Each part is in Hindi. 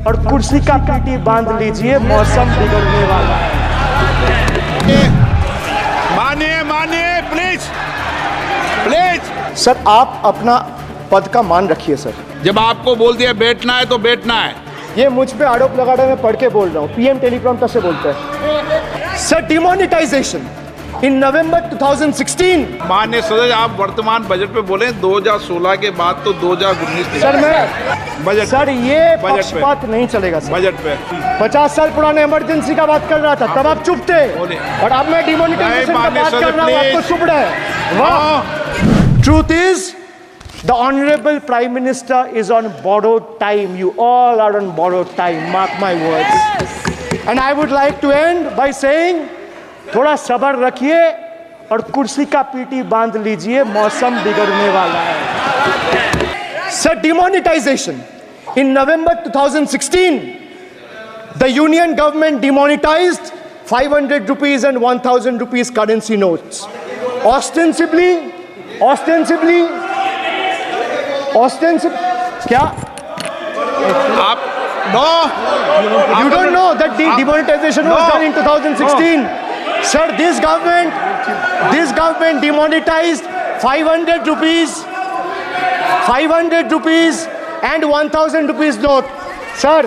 और कुर्सी का पीटी बांध लीजिए, मौसम बिगड़ने वाला है। मानिए प्लीज प्लीज। सर आप अपना पद का मान रखिए सर। जब आपको बोल दिया बैठना है तो बैठना है। ये मुझ पे आरोप लगा रहा है, मैं पढ़ के बोल रहा हूँ। पीएम टेलीप्रॉम्प्टर से बोलते हैं। सर डिमोनेटाइजेशन इन नवंबर 2016। माननीय सदस्य आप वर्तमान बजट पे बोले 2016 के बाद तो 2019। सर मैं बजट सर ये पक्षपात नहीं चलेगा सर। बजट पे 50 साल पुराने इमरजेंसी का बात कर रहा था, तब आप चुप थे, और अब मैं डिमोनेटाइजेशन का बात कर रहा हूँ, आपको चुप रहे। वाह। Truth is the honorable prime minister is on borrowed time. You all are on borrowed time, mark my words. And I would like to end by saying थोड़ा सब्र रखिए और कुर्सी का पीटी बांध लीजिए, मौसम बिगड़ने वाला है। Sir demonetisation in November 2016 the union government demonetized 500 rupees and 1000 rupees currency notes. Ostensibly क्या आप no you don't know that the demonetization was done in 2016. Sir, this government demonetized 500 rupees and 1000 rupees note. Sir,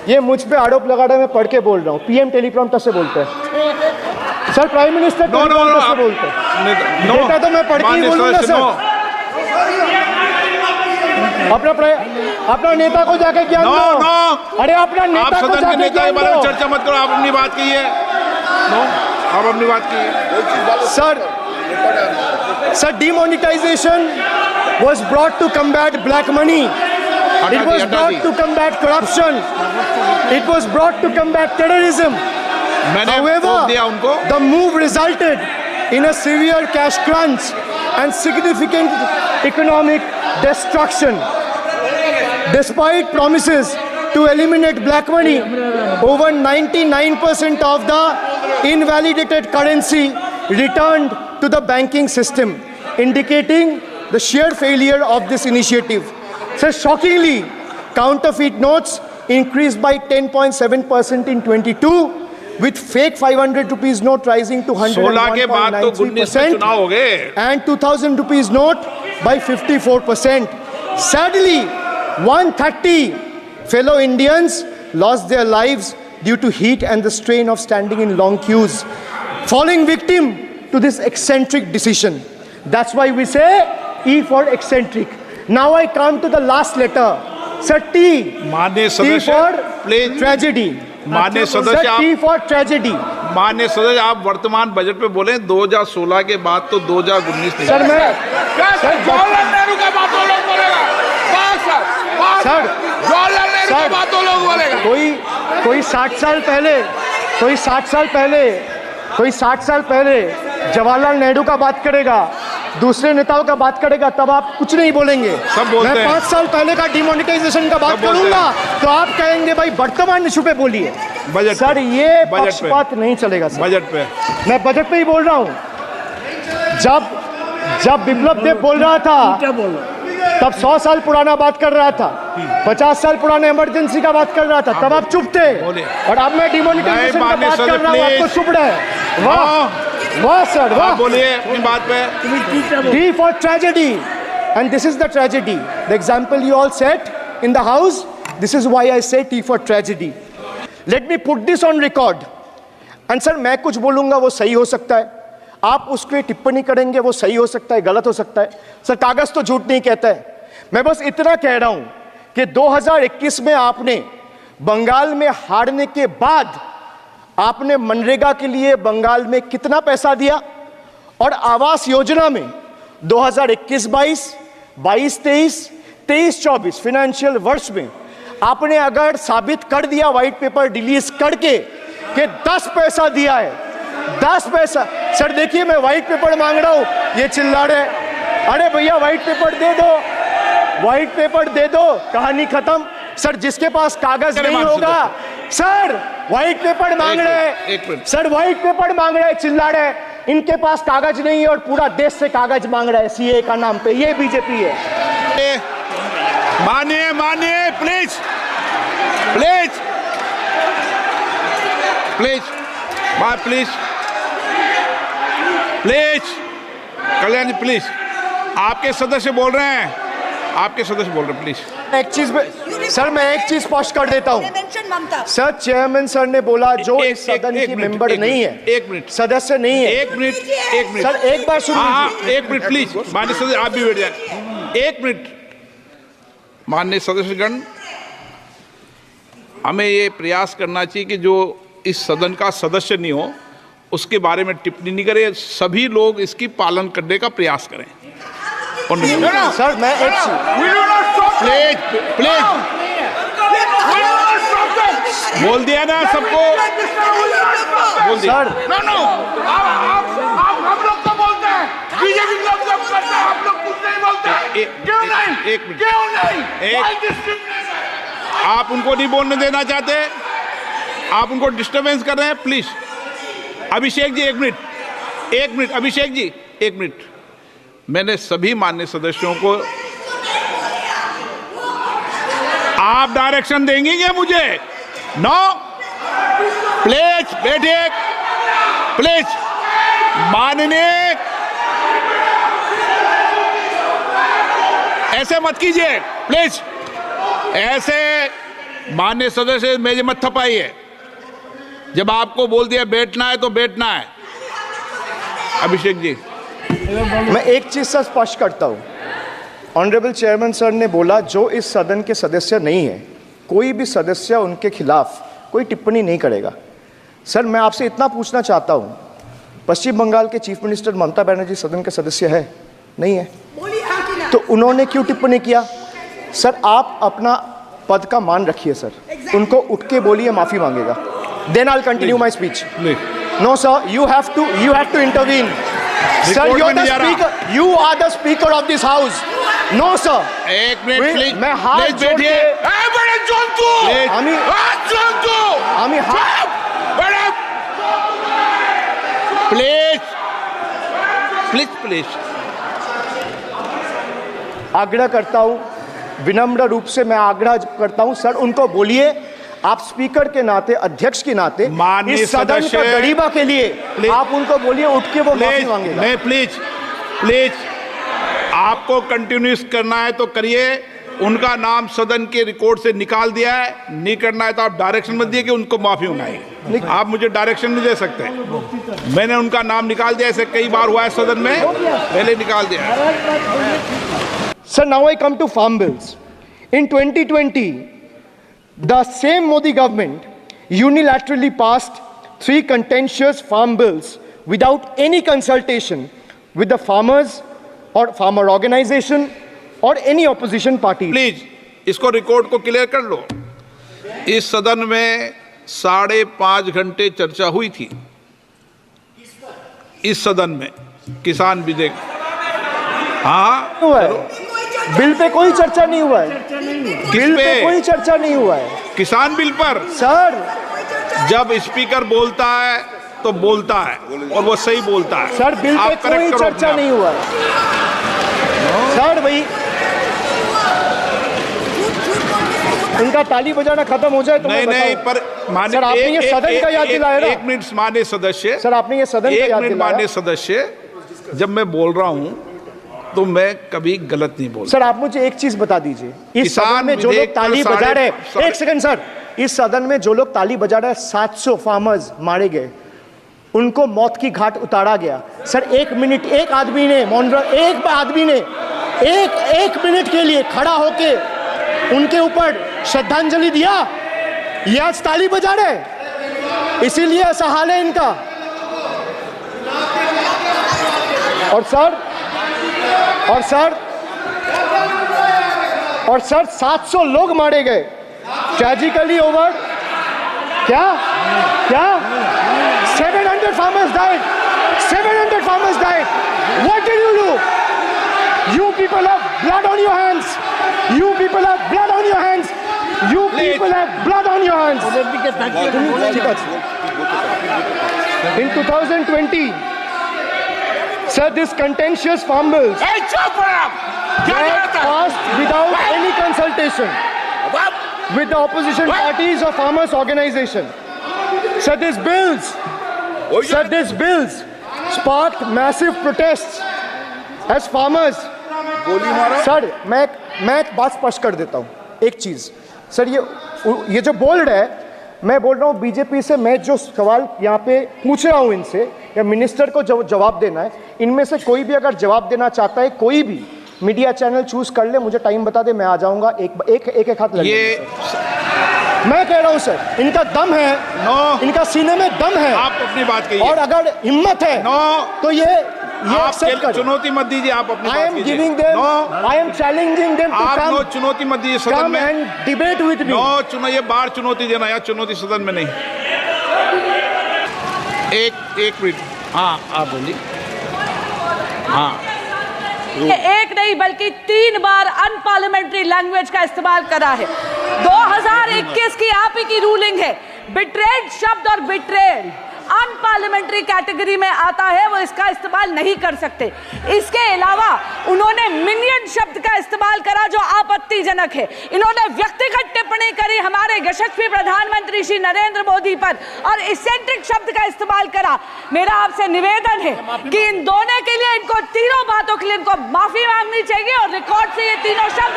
ये मुझ पे आरोप लगा रहा है, मैं पढ़ के बोल रहा हूँ। पीएम टेलीप्रॉम्प्टर से बोलते हैं सर। प्राइम मिनिस्टर टेलीप्रॉम्प्टर से बोलते हैं। बेटा तो मैं पढ़ के ही बोलूंगा सर। अपना नेता को जाके ज्ञान दो। अरे अपना नेता को जाके ज्ञान दो। चर्चा मत करो, आप अपनी बात कीजिए। आप अपनी बात कीजिए। Sir demonetization was brought to combat black money. It was brought to combat corruption. It was brought to combat terrorism. However, the move resulted in a severe cash crunch and significant economic destruction. Despite promises to eliminate black money, over 99% of the invalidated currency returned to the banking system, indicating the sheer failure of this initiative. So shockingly, counterfeit notes increased by 10.7% in 22, with fake 500 rupees note rising to 101.93% and 2000 rupees note by 54%. Sadly, 130 fellow Indians lost their lives due to heat and the strain of standing in long queues, falling victim to this eccentric decision. That's why we say E for eccentric. Now I come to the last letter. Sir, T. T for tragedy. माननीय सदस्य T for tragedy. माननीय सदस्य आप वर्तमान बजट पे बोले 2016 के बाद तो 2019। सर मैं जवाहरलाल नेहरू का बात तो लोग बोलेगा। सर जवाहरलाल नेहरू का बात तो लोग बोलेगा। कोई 60 साल पहले जवाहरलाल नेहरू का बात करेगा, दूसरे नेताओं का बात करेगा, तब आप कुछ नहीं बोलेंगे। सब बोलते हैं। मैं 5 साल पहले का डिमोनेटाइजेशन का बात करूंगा तो आप कहेंगे भाई वर्तमान इशू पे बोलिए। बजट सर ये पक्षपात नहीं चलेगा सर। बजट पे मैं बजट पे ही बोल रहा हूँ। जब बिप्लब देव बोल रहा था तब 100 साल पुराना बात कर रहा था, 50 साल पुराने इमरजेंसी का बात कर रहा था, तब आप चुप थे, और अब मैं डिमोनेटाइजेशन का बात कर रहा हूँ, आपको चुप रहे। वाह सर वाह। बोलिए अपनी बात पे। T for tragedy, and this is the tragedy. The example you all set in the house. This is why I say T for tragedy. Let me put this on record. And sir, मैं कुछ बोलूँगा वो सही हो सकता है, आप उसके टिप्पणी करेंगे वो सही हो सकता है, गलत हो सकता है। सर कागज तो झूठ नहीं कहता है। मैं बस इतना कह रहा हूँ कि 2021 में आपने बंगाल में हारने के बाद आपने मनरेगा के लिए बंगाल में कितना पैसा दिया, और आवास योजना में 2021-22, 22-23, 23-24 फाइनेंशियल वर्ष में आपने अगर साबित कर दिया व्हाइट पेपर रिलीज करके कि 10 पैसा दिया है, 10 पैसा। सर देखिए मैं व्हाइट पेपर मांग रहा हूं, ये चिल्ला रहे, अरे भैया व्हाइट पेपर दे दो, व्हाइट पेपर दे दो, कहानी खत्म। सर जिसके पास कागज नहीं होगा, सर व्हाइट पेपर मांग रहे, सर व्हाइट पेपर मांग रहे, चिल्ला रहे, इनके पास कागज नहीं है और पूरा देश से कागज मांग रहा है सीए का नाम पे। ये बीजेपी है। मानिए please please please bye please please Kalyan ji please, आपके सदस्य बोल रहे हैं, आपके सदस्य बोल रहे हैं, प्लीज। एक चीज सर, मैं एक चीज स्पष्ट कर देता हूँ सर। चेयरमैन सर ने बोला जो इस सदन की मेंबर नहीं है, एक मिनट, सदस्य नहीं है। एक मिनट सर, एक बार सुनिए। हाँ, एक मिनट प्लीज, माननीय सदस्य आप भी बैठ जाए, एक मिनट। माननीय सदस्यगण, हमें ये प्रयास करना चाहिए कि जो इस सदन का सदस्य नहीं हो उसके बारे में टिप्पणी नहीं करें, सभी लोग इसकी पालन करने का प्रयास करें। सर मैं एक प्लीज प्लीज बोल दिया ना सबको, बोल दिया। सर आप हम लोग तो बोलते हैं, बीजेपी लोग जब करते हैं आप लोग कुछ नहीं बोलते। क्यों नहीं? एक मिनट, क्यों नहीं? एक- Why discrimination? आप उनको नहीं बोलने देना चाहते, आप उनको डिस्टरबेंस कर रहे हैं, प्लीज। अभिषेक जी एक मिनट, एक मिनट, अभिषेक जी एक मिनट। मैंने सभी माननीय सदस्यों को, आप डायरेक्शन देंगे क्या मुझे? नो, प्लीज बैठिए, प्लीज। माननीय, ऐसे मत कीजिए प्लीज, ऐसे माननीय सदस्य मेरे मत थपाइए। जब आपको बोल दिया बैठना है तो बैठना है। अभिषेक जी मैं एक चीज सर स्पष्ट करता हूँ। ऑनरेबल चेयरमैन सर ने बोला जो इस सदन के सदस्य नहीं है, कोई भी सदस्य उनके खिलाफ कोई टिप्पणी नहीं करेगा। सर मैं आपसे इतना पूछना चाहता हूँ, पश्चिम बंगाल के चीफ मिनिस्टर ममता बनर्जी सदन के सदस्य है? नहीं है, तो उन्होंने क्यों टिप्पणी किया? सर आप अपना पद का मान रखिए सर, उनको उठ के बोलिए माफी मांगेगा। Then I will continue my speech. No sir, you have to intervene. Sir, you're the speaker. You are the speaker of this house. No sir. एक मिनट प्लीज, मैं हाथ प्लीज जोड़ बैठिए। के बड़े जंतु, प्लीज। हाथ जंतु, আমি হাত बड़े प्लीज प्लीज प्लीज आग्रह करता हूँ, विनम्र रूप से मैं आग्रह करता हूँ सर, उनको बोलिए आप स्पीकर के नाते, अध्यक्ष के नाते, माननीय इस सदन सदस्य, का गरीबा के लिए प्लीज। आप उनको बोलिए उठ के वो माफी प्लीज मांगेगा। नहीं, प्लीज प्लीज, आपको कंटिन्यूस करना है तो करिए। उनका नाम सदन के रिकॉर्ड से निकाल दिया है, नहीं करना है तो आप डायरेक्शन मत दिए कि उनको माफी मंगाई। आप मुझे डायरेक्शन नहीं दे सकते। मैंने उनका नाम निकाल दिया, ऐसे कई बार हुआ है सदन में, पहले निकाल दिया है। Sir, now I come to farm bills. In 2020, the same Modi government unilaterally passed 3 contentious farm bills without any consultation with the farmers or farmer organization or any opposition party. Please इसको रिकॉर्ड को क्लियर कर लो। इस सदन में 5.5 घंटे चर्चा हुई थी, इस सदन में किसान विधेयक। हाँ, हुआ है बिल पे कोई चर्चा नहीं हुआ है, बिल पे पे? कोई चर्चा नहीं हुआ है किसान बिल पर सर। जब स्पीकर बोलता है तो बोलता है और वो सही बोलता है। सर बिल पे आप कोई correct करो चर्चा अपने नहीं हुआ है सर। भाई इनका ताली बजाना खत्म हो जाए तो नहीं मैं नहीं, बताऊं। पर माननीय सर आपने ये सदन का याद दिलाया ना। एक मिनट माननीय सदस्य, सर आपने ये सदन का एक याद मिनट दिलाया। माननीय सदस्य, जब मैं बोल रहा हूं तो मैं कभी गलत नहीं बोलता। सर आप मुझे एक चीज बता दीजिए, इस किसान सदन में जो विधेयक लोग ताली पर बजा रहे हैं, साढ़े- एक सेकंड सर, इस सदन में जो लोग ताली बजा रहे हैं, 700 फार्मर्स मारे गए, उनको मौत की घाट उतारा गया। सर एक मिनट, एक आदमी ने एक आदमी ने एक मिनट के लिए खड़ा होके उनके ऊपर श्रद्धांजलि दिया, ये आज ताली बजा रहे हैं, इसीलिए ऐसा हाल है इनका। और सर 700 लोग मारे गए, ट्रेजिकली ओवर। क्या 700 farmers died. 700 farmers died. What did you do? You people have blood on your hands. You people have blood on your hands. You people have blood on your hands. In 2020, sir, this contentious farm bills चुप रहो। क्या were जरूरत है? passed without any consultation. with the opposition parties or farmers organization. Sir, these bills sparked massive protests as farmers. Sir मैं एक बात स्पष्ट कर देता हूँ, एक चीज सर, ये जो बोल्ड है, मैं बोल रहा हूँ बीजेपी से, मैं जो सवाल यहाँ पे पूछ रहा हूँ इनसे, या मिनिस्टर को जवाब देना है, इनमें से कोई भी अगर जवाब देना चाहता है, कोई भी मीडिया चैनल चूज कर ले, मुझे टाइम बता दे, मैं आ जाऊंगा, एक हाथ लग मैं कह रहा हूं सर, इनका दम है, इनका सीने में दम है, आप अपनी बात कहिए, और अगर हिम्मत है तो ये आप चुनौती मत दीजिए, आप अपनी बात कीजिए। I am challenging them to come, चुनौती मत दीजिए सदन में, and debate with me. ये बार चुनौती देना, या चुनौती सदन में नहीं। एक मिनट, हाँ आप बोलिए। हाँ, एक नहीं बल्कि 3 बार अनपार्लियामेंट्री लैंग्वेज का इस्तेमाल करा है। 2021 की आप ही की रूलिंग है, बिट्रेड शब्द और बिट्रेड अनपार्लियामेंट्री कैटेगरी में आता है, वो इसका इस्तेमाल नहीं कर सकते। इसके अलावा उन्होंने मिनियन शब्द का इस्तेमाल करा जो आपत्तिजनक है। इन्होंने व्यक्तिगत टिप्पणी करी हमारे यशस्वी प्रधानमंत्री श्री नरेंद्र मोदी पर और इसेंट्रिक शब्द का इस्तेमाल करा। मेरा आपसे निवेदन है कि इन दोनों के लिए, इनको तीनों बातों के लिए इनको माफी मांगनी चाहिए और रिकॉर्ड से ये तीनों शब्द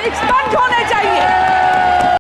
एक्सपंज होने चाहिए।